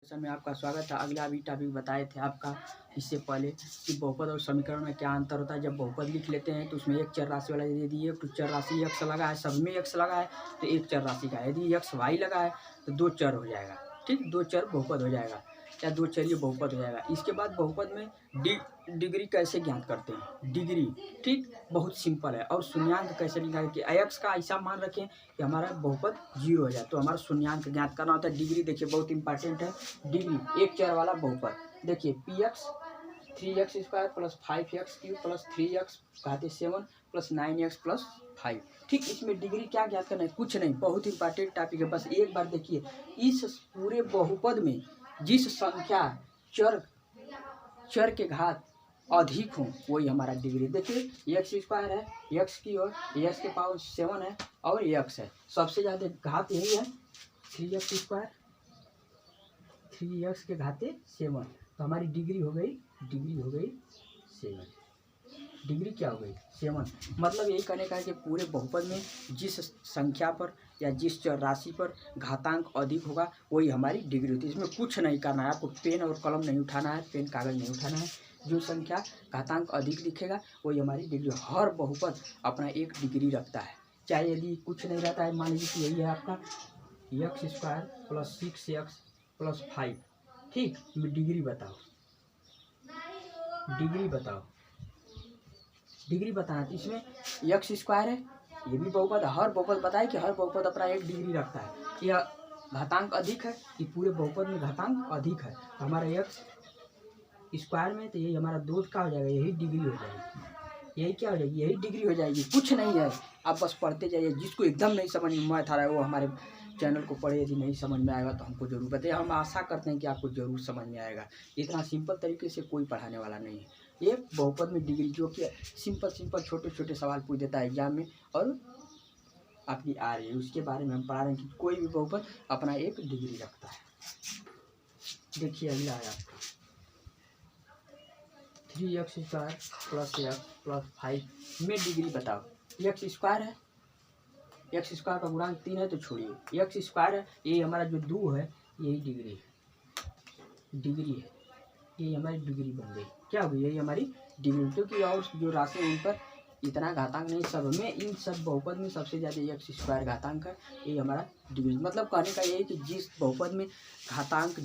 Section में आपका स्वागत है। अगला भी टॉपिक बताए थे आपका इससे पहले कि बहुपद और समीकरण में क्या अंतर होता है। जब बहुपद लिख लेते हैं तो उसमें एक चर राशि वाला, यदि एक चर राशि एक्स लगा है, सब में एक्स लगा है तो एक चर राशि का, यदि एक्स वाई लगा है तो दो चर हो जाएगा। ठीक, दो चर बहुपद हो जाएगा या दो चर ये बहुपद हो जाएगा। इसके बाद बहुपद में डिग्री कैसे ज्ञात करते हैं, डिग्री ठीक बहुत सिंपल है। और शून्यांक कैसे निकालें कि एक्स का ऐसा मान रखें कि हमारा बहुपद 0 हो जाए तो हमारा शून्यांक ज्ञात करना होता है। डिग्री देखिए बहुत इंपॉर्टेंट है। डिग्री एक चर वाला बहुपद देखिए P x 3x² plus 5x³ plus 3x घाते 7 plus 9x plus 5। ठीक, इसमें डिग्री क्या ज्ञात करना है, कुछ नहीं, बहुत इंपॉर्टेंट टॉपिक है। बस एक बार देखिए, इस पूरे बहुपद में जिस संख्या चर के घात अधिक हो वही हमारा डिग्री। देखिए x² है, x की ओर x के पावर 7 है और x है, सबसे ज़्यादा घात यही है 3x² 3x के घाते 7, तो हमारी डिग्री हो गई 7। डिग्री क्या हो गई 7। मतलब यही कहने का है कि पूरे बहुपद में जिस संख्या पर या जिस चर राशि पर घातांक अधिक होगा वही हमारी डिग्री होती है। इसमें कुछ नहीं करना है आपको, पेन और कलम नहीं उठाना है, पेन कागज नहीं उठाना है। जो संख्या घातांक अधिक दिखेगा वही हमारी डिग्री। हर बहुपद अपना एक डिग्री रखता है, चाहे यदि कुछ नहीं रहता है। मान लीजिए कि यही है आपका x² प्लस 6x प्लस 5। ठीक, डिग्री बताओ, डिग्री बताओ, डिग्री बताना। तो इसमें x² है, ये भी बहुपद, हर बहुपद बताए कि हर बहुपद अपना एक डिग्री रखता है। यह घातांक अधिक है कि पूरे बहुपद में घातांक अधिक है तो हमारा x² में तो यही हमारा 2 का हो जाएगा, यही डिग्री हो जाएगी। यही क्या हो जाएगी, यही डिग्री हो जाएगी। कुछ नहीं है, आप बस पढ़ते जाइए। जिसको एकदम नहीं समझ में मैथ आ रहा है वो हमारे चैनल को पढ़े, यदि नहीं समझ में आएगा तो हमको जरूर बताइए। हम आशा करते हैं कि आपको जरूर समझ में आएगा। इतना सिंपल तरीके से कोई पढ़ाने वाला नहीं है। ये बहुपद में डिग्री जो कि सिंपल छोटे छोटे सवाल पूछ देता है एग्जाम में और आपकी आ रही है, उसके बारे में हम पढ़ा रहे हैं कि कोई भी बहुपद अपना एक डिग्री रखता है। देखिए अगला है आपका 3x² प्लस x प्लस 5 में डिग्री बताओ। x² है, x² का गुणांक 3 है तो छोड़िए, x² है, ये हमारा जो 2 है यही डिग्री है, डिग्री है, ये हमारी डिग्री बन गई। क्या हो गई, यही हमारी डिग्री। क्योंकि और जो राशि उन पर इतना घातांक नहीं, सब में इन सब बहुपद में सबसे ज़्यादा x² घातांक है, ये हमारा डिग्री। मतलब कहने का यही कि जिस बहुपद में घातांक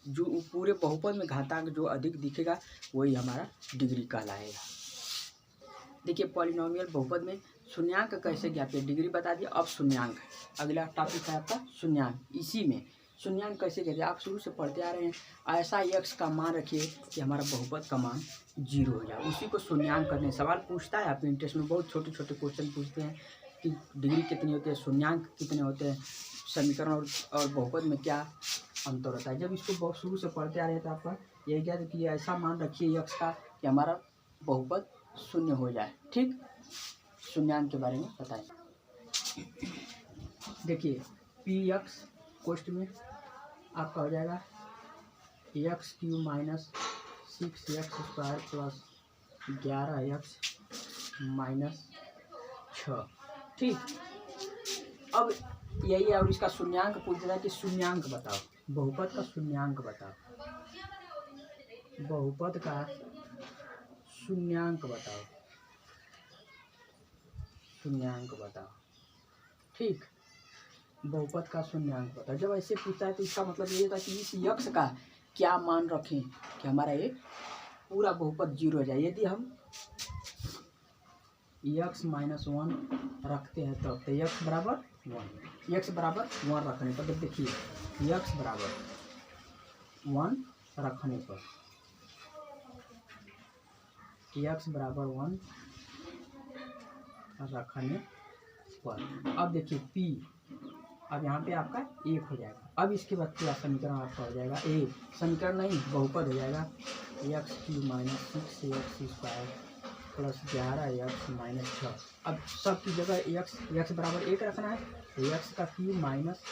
जो पूरे बहुपद में घातांक जो अधिक दिखेगा वही हमारा डिग्री कहलाएगा। देखिए पॉलिनोमियल बहुपद में शून्यांक कैसे ज्ञात है, डिग्री बता दिया। अब शून्यांक है, अगला टॉपिक है आपका शून्यांक। इसी में शून्यांक कैसे कहते हैं, आप शुरू से पढ़ते आ रहे हैं। ऐसा x का मान रखिए कि हमारा बहुपद का मान 0 हो जाए, उसी को शून्यांक करने सवाल पूछता है। आपके इंटरेस्ट में बहुत छोटे छोटे क्वेश्चन पूछते हैं कि डिग्री कितनी होती है, शून्यांक कितने होते हैं, समीकरण और बहुपद में क्या अंतर होता है। जब इसको बहुत शुरू से पढ़ते आ रहे हैं तो आपका यही क्या है कि ऐसा मान रखिए x का कि हमारा बहुपद 0 हो जाए। ठीक, शून्यांक के बारे में बताएं। देखिए px कोष्ठ में आपका हो जाएगा x³ minus 6x² plus 11x minus 6। ठीक, अब यही है और इसका शून्यांक पूछ रहा है कि शून्यांक बताओ, बहुपद का शून्यांक बताओ, बहुपद का शून्यांक बताओ, शून्यांक बताओ। ठीक, बहुपद का शून्यांक बताओ। जब ऐसे पूछता है तो इसका मतलब ये था कि इस x का क्या मान रखें कि हमारा ये पूरा बहुपद 0 हो जाए। यदि हम x माइनस 1 रखते हैं तो x बराबर 1, x बराबर 1 रखने पर देखिए x बराबर 1 रखने पर, x बराबर 1 रखने पर अब देखिए p, अब यहाँ पे आपका 1 हो जाएगा। अब इसके बाद क्या समीकरण आपका हो जाएगा, एक समीकरण नहीं बहुपद हो जाएगा x³ minus 6x² plus 11x minus 6। अब सब की जगह x बराबर 1 रखना है तो x का क्यूब माइनस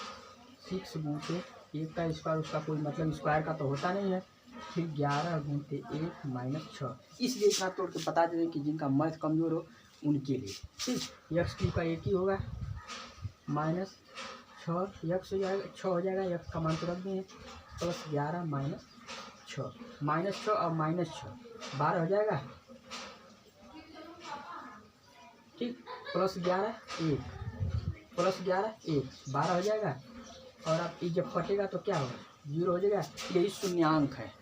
6 गुणते 1 का स्क्वायर, उसका कोई मतलब स्क्वायर का तो होता नहीं है, फिर 11 गुणते 1 माइनस 6। इसलिए इतना तोड़ के बता दें कि जिनका मैथ कमज़ोर हो उनके लिए। ठीक, एक्स क्यूब का 1 ही होगा माइनस 6 एक्स हो जाएगा, 6 हो जाएगा, एक्स का मान तो रख दें प्लस 11 माइनस 6, -6 और -6 12 हो जाएगा। ठीक, प्लस 11 1, प्लस 11 1 12 हो जाएगा। और अब ये जब कटेगा तो क्या होगा, 0 हो जाएगा। यही शून्यांक है।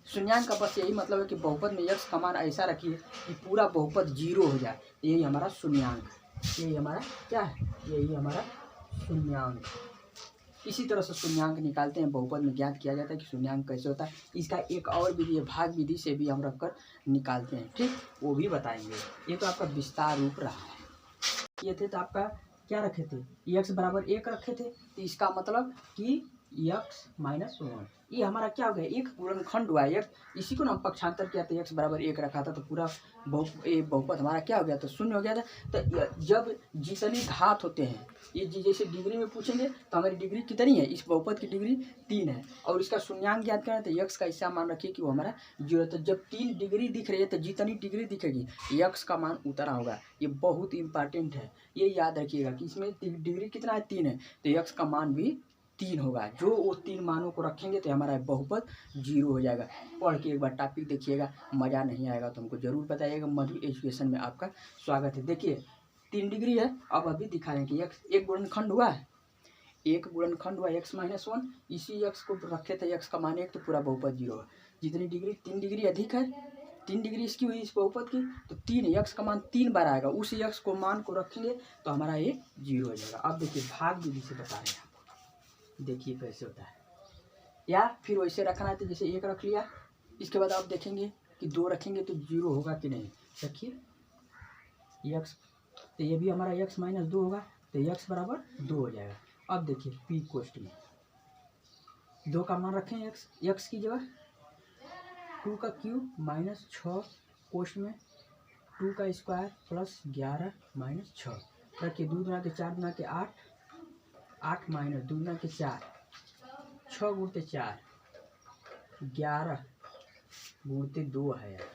शून्यांक का बस यही मतलब है कि बहुपद में यक्स का मान ऐसा रखिए कि पूरा बहुपद 0 हो जाए। यही हमारा शून्यांक है। यही हमारा क्या है, यही हमारा शून्यांक। इसी तरह से शून्यांक निकालते हैं, बहुपद में ज्ञात किया जाता है कि शून्यांक कैसे होता है। इसका एक और विधि है, भाग विधि से भी हम रखकर निकालते हैं। ठीक, वो भी बताएंगे। ये तो आपका विस्तार रूप रहा है। ये थे तो आपका क्या रखे थे, x बराबर 1 रखे थे। तो इसका मतलब कि x माइनस 1 ये हमारा क्या हो गया, एक गुणनखंड हुआ है। इसी को ना हम पक्षांतर किया था, x बराबर 1 रखा था, तो पूरा बहुपद हमारा क्या हो गया, तो शून्य हो गया था। तो जब जितनी घात होते हैं, ये जैसे डिग्री में पूछेंगे तो हमारी डिग्री कितनी है, इस बहुपद की डिग्री 3 है। और इसका शून्यांक ज्ञात करें तो x का ऐसा मान रखिए कि वो हमारा 0। तो जब 3 डिग्री दिख रही है तो जितनी डिग्री दिखेगी x का मान उतना होगा। ये बहुत इंपॉर्टेंट है, ये याद रखिएगा कि इसमें डिग्री कितना है, 3 है, तो x का मान भी 3 होगा। जो वो 3 मानों को रखेंगे तो हमारा बहुपद 0 हो जाएगा। पढ़ के एक बार टॉपिक देखिएगा, मज़ा नहीं आएगा तो हमको ज़रूर बताइएगा। मधु एजुकेशन में आपका स्वागत है। देखिए 3 डिग्री है, अब अभी दिखाएं कि x एक गुणनखंड हुआ है, एक गुणनखंड हुआ x माइनस 1। इसी x को रखे थे, x का मान 1, तो पूरा बहुपद 0 है। जितनी डिग्री 3 डिग्री अधिक है, 3 डिग्री इसकी हुई इस बहुपद की, तो 3 x का मान 3 बार आएगा। उस x को मान को रखेंगे तो हमारा ये 0 हो जाएगा। अब देखिए भाग विधि से बता रहे हैं आपको, देखिए कैसे होता है। या फिर वैसे रखना है तो जैसे 1 रख लिया, इसके बाद आप देखेंगे कि 2 रखेंगे तो 0 होगा कि नहीं। देखिए x, तो ये भी हमारा x माइनस 2 होगा, तो x बराबर 2 हो जाएगा। अब देखिए p कोष्ठ में 2 का मान रखें, x की जगह 2 का क्यूब माइनस 6 कोष्ठ में 2 का स्क्वायर प्लस 11 माइनस 6। रखिए 2 गुना के 4 गुना के 8, 8 माइनस 2 गुना के 4, 6 गुणते 4, 11 गुणते 2 है यार,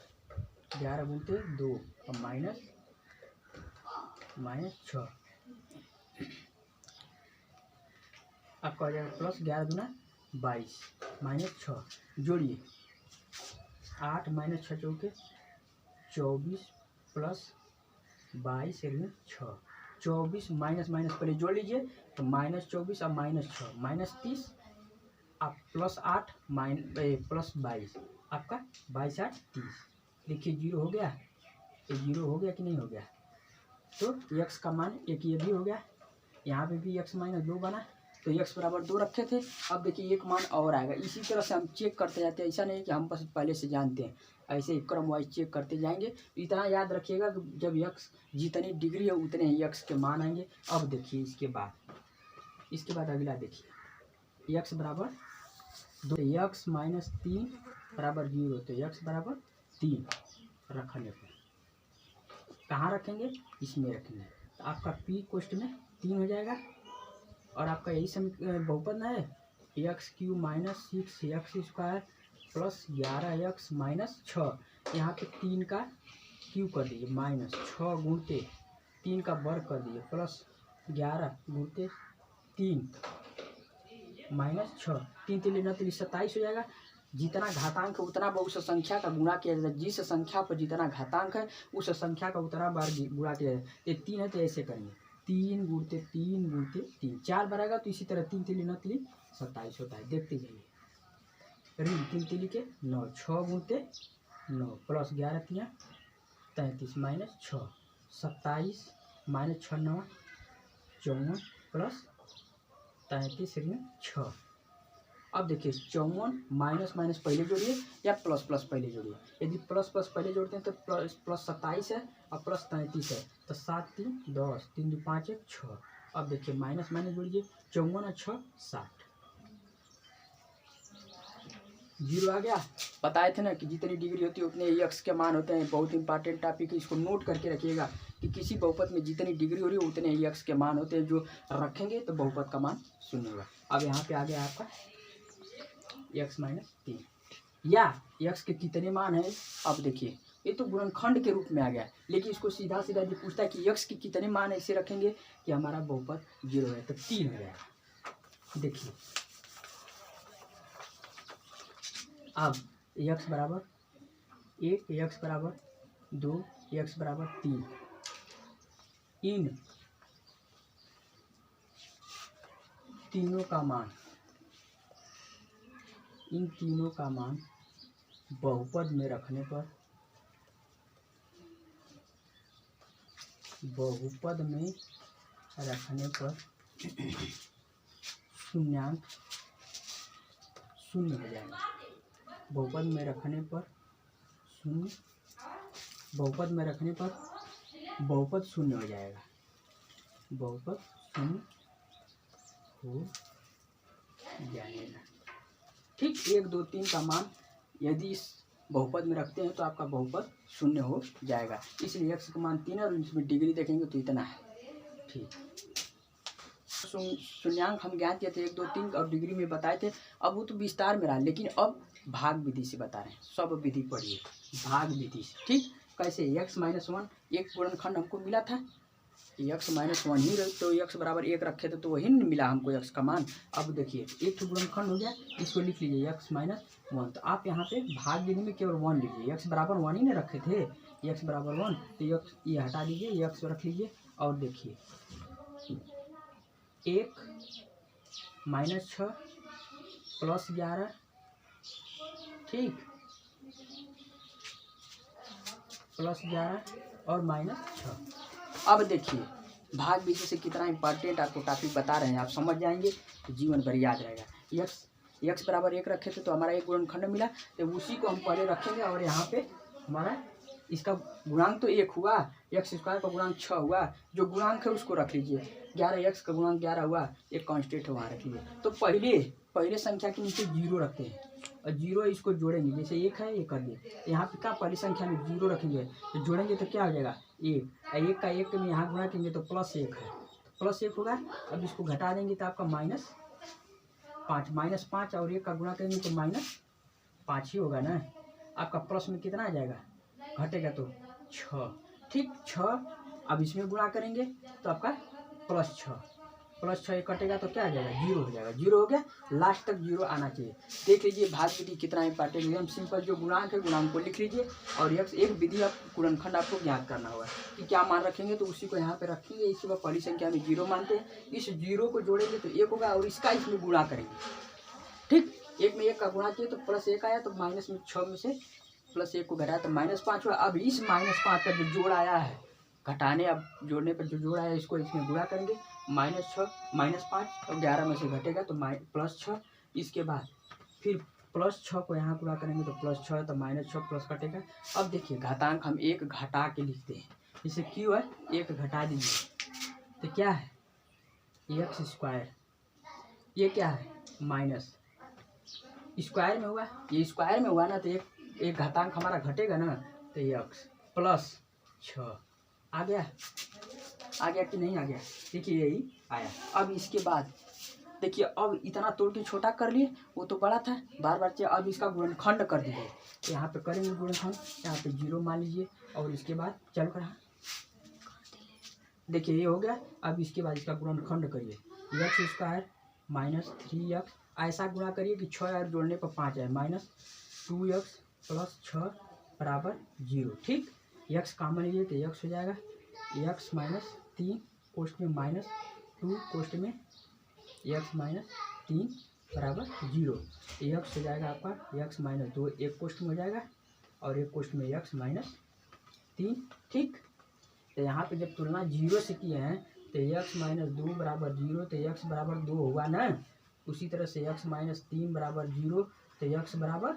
11 गुणते 2 और माइनस 6। आपका हो जाएगा प्लस 11 गुना 22 माइनस 6। जोड़िए 8 माइनस 6 चौके 24 प्लस 22 ऋण 6। 24 माइनस माइनस पहले जोड़ लीजिए, तो माइनस 24 और माइनस 6 माइनस 30, आप प्लस 8 प्लस 22, आपका 22 8 30। देखिए 0 हो गया, ये 0 हो गया कि नहीं हो गया। तो x का मान 1 ये भी हो गया, यहाँ पे भी x माइनस 2 बना, तो x बराबर 2 रखे थे। अब देखिए एक मान और आएगा। इसी तरह से हम चेक करते जाते हैं, ऐसा नहीं कि हम बस पहले से जानते हैं, ऐसे ही क्रम वाइज चेक करते जाएंगे। इतना याद रखिएगा कि जब x जितनी डिग्री है उतने ही x के मान आएंगे। अब देखिए इसके बाद अगला देखिए, x बराबर 2, x माइनस 3 बराबर 0, तो x बराबर 3 रखने पर कहाँ रखेंगे, इसमें रखेंगे, तो आपका p कोष्ठ में 3 हो जाएगा। और आपका यही बहुपद ना है, x Q minus 6 x square plus 11x minus 6। यहाँ पे 3 का क्यू कर दीजिए माइनस 6 गुणते 3 का वर्ग कर दीजिए प्लस 11 गुणते 3 माइनस 6। 3 3 9 3 27 हो जाएगा। जितना घातांक है उतना बार उस संख्या का गुणा किया जाता है। जिस संख्या पर जितना घातांक है उस संख्या का उतना बार गुणा किया जाता है। 3 है तो ऐसे करेंगे, 3 गुणते 3 गुणते 3, 4 बार आएगा तो इसी तरह 3 3 9 3 27 होता है। देखते जाइए, ऋण 3 3 के 9, 6 गुणते 9 प्लस 11 3 33 माइनस 6, 27 माइनस 6 9 54 प्लस 33 ऋण 6। अब देखिए 54 माइनस माइनस पहले जोड़िए या प्लस प्लस पहले जोड़िए। यदि प्लस प्लस पहले जोड़ते हैं तो प्लस 27 है और प्लस 33 है, तो 7 3 10 3 2 5 1 6। अब देखिए माइनस माइनस जोड़िए, 54 और 6 60, 0 आ गया। बताए थे ना कि जितनी डिग्री होती है उतने एक्स के मान होते हैं। बहुत इंपॉर्टेंट टॉपिक है, इसको नोट करके रखिएगा कि किसी बहुपद में जितनी डिग्री हो रही है उतने एक्स के मान होते हैं। जो रखेंगे तो बहुपद का मान शून्य होगा। अब यहाँ पे आ गया आपका x माइनस 3, या x के कितने मान है। अब देखिए ये तो गुणनखंड के रूप में आ गया, लेकिन इसको सीधा सीधा जो पूछता है कि x के कितने मान ऐसे रखेंगे कि हमारा बहुपद 0 है, तो 3 हो जाएगा। देखिए अब x बराबर 1, x बराबर 2, x बराबर 3, इन तीनों का मान बहुपद में रखने पर शून्यांक शून्य हो जाएगा। बहुपद में रखने पर बहुपद शून्य हो जाएगा। बहुपद शून्य हो जाएगा। ठीक, 1, 2, 3 का मान यदि इस बहुपद में रखते हैं तो आपका बहुपद शून्य हो जाएगा। इसलिए x का मान 3 है और इसमें डिग्री देखेंगे तो इतना है। ठीक, शून्यांक हम ज्ञात किए थे 1, 2, 3 और डिग्री में बताए थे। अब वो तो विस्तार में रहा, लेकिन अब भाग विधि से बता रहे हैं। सब विधि पढ़िए भाग विधि से। ठीक, कैसे? x - 1 एक गुणनखंड हमको मिला था, x - 1 ही तो x बराबर 1 रखे थे तो वही मिला हमको x का मान। अब देखिए एक तो गुणनखंड हो गया, इसको लिख लीजिए x - 1। तो आप यहाँ पे भाग विधि में केवल 1 लीजिए। x बराबर 1 ही नहीं रखे थे, x बराबर 1 तो x ये हटा दीजिए, x रख लीजिए। और देखिए 1 - 6 + 11, ठीक, +11 और -6। अब देखिए भाग विधि से कितना इंपॉर्टेंट आपको टॉपिक बता रहे हैं, आप समझ जाएंगे तो जीवन भर याद रहेगा। x बराबर 1 रखे थे तो हमारा एक गुणनखंड मिला, तो उसी को हम पहले रखेंगे और यहाँ पे हमारा इसका गुणांक तो 1 हुआ, x² का गुणांक 6 हुआ, जो गुणांक है उसको रख लीजिए। 11x का गुणांक 11 हुआ, एक कांस्टेंट है वहाँ रख लीजिए। तो पहले संख्या के नीचे 0 रखते हैं और 0 इसको जोड़ेंगे, जैसे 1 है ये कर दिए। यहाँ पे क्या पहली संख्या में 0 रखेंगे तो जोड़ेंगे तो क्या हो जाएगा 1, 1 का 1 में यहाँ गुणा करेंगे तो +1 है, तो +1 होगा। अब इसको घटा देंगे तो आपका -5, -5 और 1 का गुणा करेंगे तो -5 ही होगा ना। आपका प्लस में कितना आ जाएगा, घटेगा तो 6, ठीक 6। अब इसमें गुणा करेंगे तो आपका +6 कटेगा तो क्या आ जाएगा 0 हो जाएगा। 0 हो गया, लास्ट तक 0 आना चाहिए। देख लीजिए भाग विधि कितना इंपॉर्टेंट, एकदम सिंपल। जो गुणांक है गुणांक को लिख लीजिए और एक विधि आप गुणनखंड आपको ज्ञात करना होगा कि क्या मान रखेंगे, तो उसी को यहाँ पे रखेंगे। इसी को पहली संख्या में 0 मानते हैं, इस 0 को जोड़ेंगे तो 1 होगा और इसका इसमें गुणा करेंगे। ठीक, 1 में 1 का गुणा किए तो +1 आया, तो -6 में से +1 को घटाया तो -5 हुआ। अब इस -5 का जो जोड़ आया है, घटाने अब जोड़ने पर जो जोड़ आया है इसको इसमें गुणा करेंगे, -6 -5 और 11 में से घटेगा तो +6। इसके बाद फिर +6 को यहाँ गुणा करेंगे तो +6 तो -6 प्लस कटेगा। अब देखिए घातांक हम 1 घटा के लिखते हैं, जैसे क्यों है 1 घटा दीजिए तो क्या है x², ये क्या है माइनस स्क्वायर में हुआ, ये स्क्वायर में हुआ ना, तो एक घातांक हमारा घटेगा ना, तो x +6 आ गया कि नहीं आ गया, देखिए यही आया। अब इसके बाद देखिए, अब इतना तोड़ के छोटा कर लिए, वो तो बड़ा था बार बार चाहिए। अब इसका गुणनखंड कर दीजिए, तो यहाँ पे करेंगे गुणनखंड, यहाँ पे 0 मान लीजिए और इसके बाद चल कर देखिए ये हो गया। अब इसके बाद इसका गुणनखंड करिए, x² -3x, ऐसा गुणा करिए कि 6 और जोड़ने पर 5 है, -2x + 6 बराबर 0। ठीक, x कॉमन लीजिए तो x हो जाएगा, x - 3 कोष्ठ में -2 कोष्ठ में x - 3 बराबर 0। x हो जाएगा आपका x - 2 एक कोष्ठ में हो जाएगा और एक कोष्ठ में x - 3। ठीक, तो यहाँ पे जब तुलना 0 से किए हैं तो x - 2 बराबर 0, तो x बराबर 2 हुआ ना। उसी तरह से x - 3 बराबर 0, तो x बराबर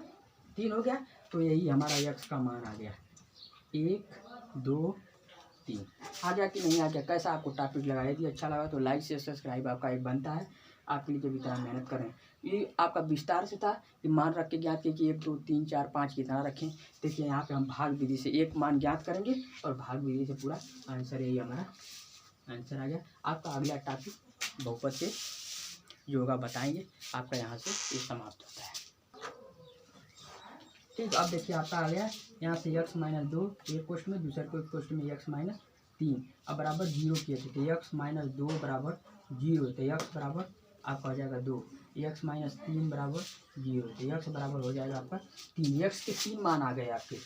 3 हो गया। तो यही हमारा x का मान आ गया, 1 2 3। आ गया कि नहीं आ गया, कैसा आपको टॉपिक लगा? यदि अच्छा लगा तो लाइक से सब्सक्राइब आपका एक बनता है, आपके लिए जब इतना मेहनत करें। ये आपका विस्तार से था कि मान रख के ज्ञात किए कि 1 2 3 4 5 कितना रखें। देखिए यहाँ पे हम भाग विधि से एक मान ज्ञात करेंगे और भाग विधि से पूरा आंसर, यही हमारा आंसर आ गया। आपका अगला टॉपिक बहुपद से जो होगा बताएंगे, आपका यहाँ से ये समाप्त होता है। ठीक, अब देखिए आपका आ गया यहाँ से x - 2 एक क्वेश्चन में, दूसरे को क्वेश्चन में x - 3 अब बराबर 0 किए थे, तो x - 2 बराबर 0, तो x बराबर आपका हो जाएगा 2। x माइनस 3 बराबर 0, तो x बराबर हो जाएगा आपका 3। x के 3 मान आ गए आपके,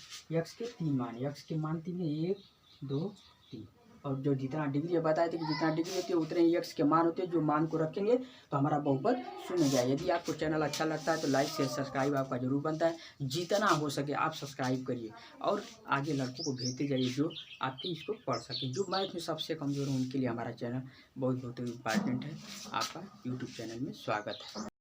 x के 3 मान, x के मान 3 है, 1 2 3। और जो जितना डिग्री बताए थे कि जितना डिग्री होती है उतने ही x के मान होते हैं, जो मान को रखेंगे तो हमारा बहुपद शून्य जाए। यदि आपको चैनल अच्छा लगता है तो लाइक शेयर सब्सक्राइब आपका जरूर बनता है, जितना हो सके आप सब्सक्राइब करिए और आगे लड़कों को भेजते जाइए जो आपके इसको पढ़ सके। जो मैथ में सबसे कमज़ोर हैं उनके लिए हमारा चैनल बहुत बहुत इम्पॉर्टेंट है। आपका यूट्यूब चैनल में स्वागत है।